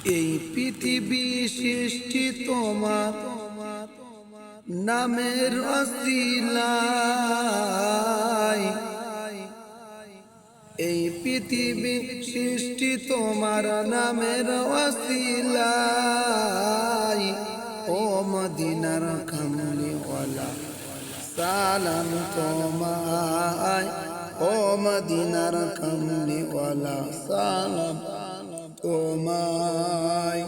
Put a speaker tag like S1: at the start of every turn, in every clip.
S1: এই পৃথিবী সৃষ্টি তোমার নামের ওসিলায়। এই পৃথিবী সৃষ্টি তোমার নামের ওসিলায়। ও মদিনার কামলিওয়ালা সালাম তোমায়। ও মদিনার কামলিওয়ালা সালাম তোমায়।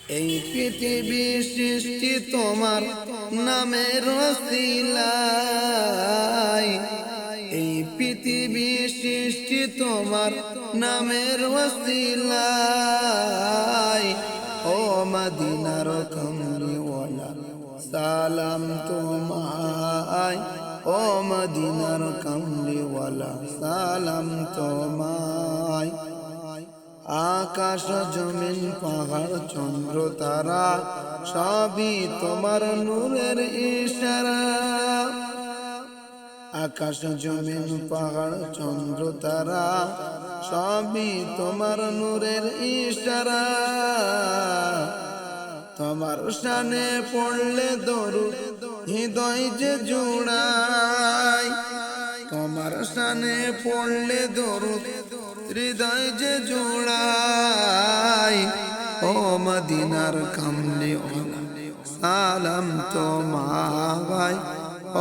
S1: এই পৃথিবী সৃষ্টি তোমার নামের ওসিলায়। এই পৃথিবী সৃষ্টি তোমার নামের ওসিলায়। ও মদিনার কামলিওয়ালা সালাম তোমায়। ও মদিনার কামলিওয়ালা সালাম তোমায়। আকাশ জমিন পাহাড় চন্দ্র তারা সবই তোমার নূরের ইশারা। আকাশ জমিন পাহাড় চন্দ্র তারা সবই তোমার নূরের ইশারা। তোমার শানে পড়লে দরুদ হৃদয় যে জুড়ায়। তোমার শানে পড়লে দরুদ হৃদয় যে জুড়ায়। ও মদিনার কামলিওয়ালা সালাম তোমায়।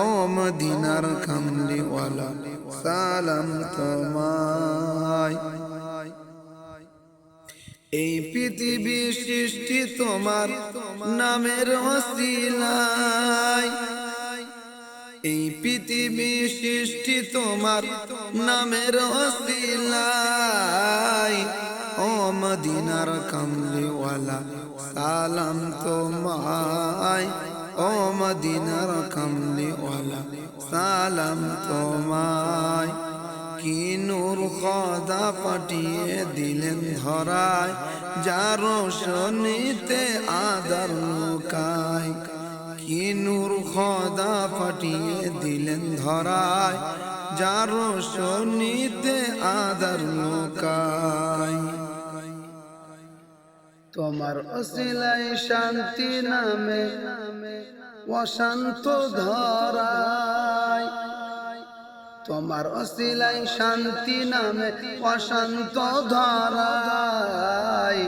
S1: ও মদিনার কামলিওয়ালা সালাম তোমায়। এই পৃথিবী সৃষ্টি তোমার নামের ওসিলায়। এই পৃথিবী সৃষ্টি তোমার নামের ওসিলায়। ও মদিনার কামলিওয়ালা সালাম তোমায়। ও মদিনার কামলিওয়ালা সালাম তোমায়। কি নূর খোদা পাঠিয়ে দিলেন ধরায়, যার রোশনীতে আদর লুকায়। কি নূর খোদা পাঠিয়ে দিলেন ধরায়, যার রোশনীতে আদর লুকায়। তোমার ওসিলায় শান্তি নামে অশান্ত ধরায়। তোমার ওসিলায় শান্তি নামে অশান্ত ধরায়।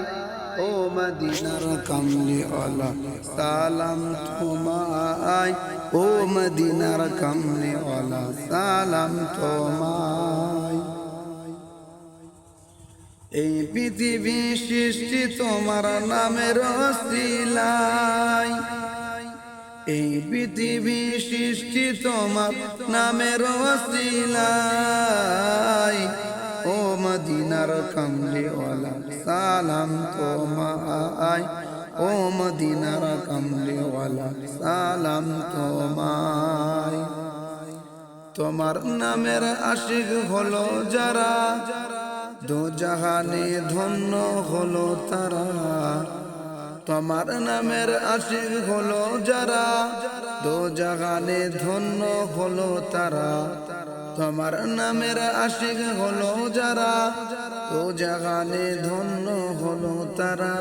S1: ও মদিনার কামলিওয়ালা সালাম তোমায়। ও মদিনার কামলিওয়ালা সালাম তোমায়। এই পৃথিবী সৃষ্টি তোমার নামের ওসিলায়। এই পৃথিবী সৃষ্টি তোমার নামের ওসিলায়। ও মদিনার কামলিওয়ালা সালাম তোমায়। ও মদিনার কামলিওয়ালা সালাম তোমায়। তোমার নামের আশিক হলো যারা, দো জাহানে ধন্য হলো তারা। তোমার নামের আশিক হলো যারা, দো জাহানে ধন্য হলো তারা। তোমার নামের আশিক হলো যারা, দো জাহানে ধন্য হলো তারা।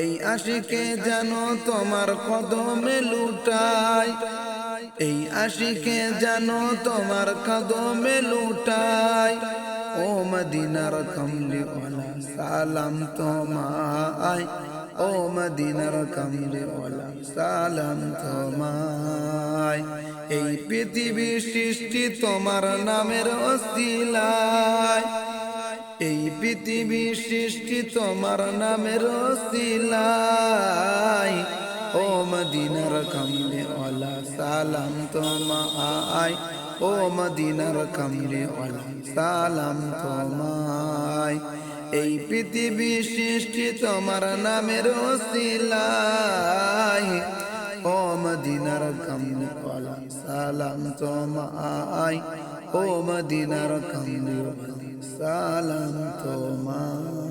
S1: এই আশিকে যেন তোমার কদমে লুটায়। এই আশিকে যেন তোমার কদমে লুটায়। ও মদিনার কামলিওয়ালা সালাম তোমায়। ও মদিনার কামলিওয়ালা সালাম তোমায়। এই পৃথিবী সৃষ্টি তোমার নামের ওসিলায়। এই পৃথিবী সৃষ্টি তোমার নামের ওসিলায়। ও মদিনার কামলিওয়ালা সালাম তোমায়। ও মদিনার কামলিওয়ালা সালাম তোমায়। এই পৃথিবী সৃষ্টি তোমার নামের ওসিলায়। ও মদিনার কামলিওয়ালা সালাম তোমায়। ও মদিনার কামলিওয়ালা সালাম তোমায়।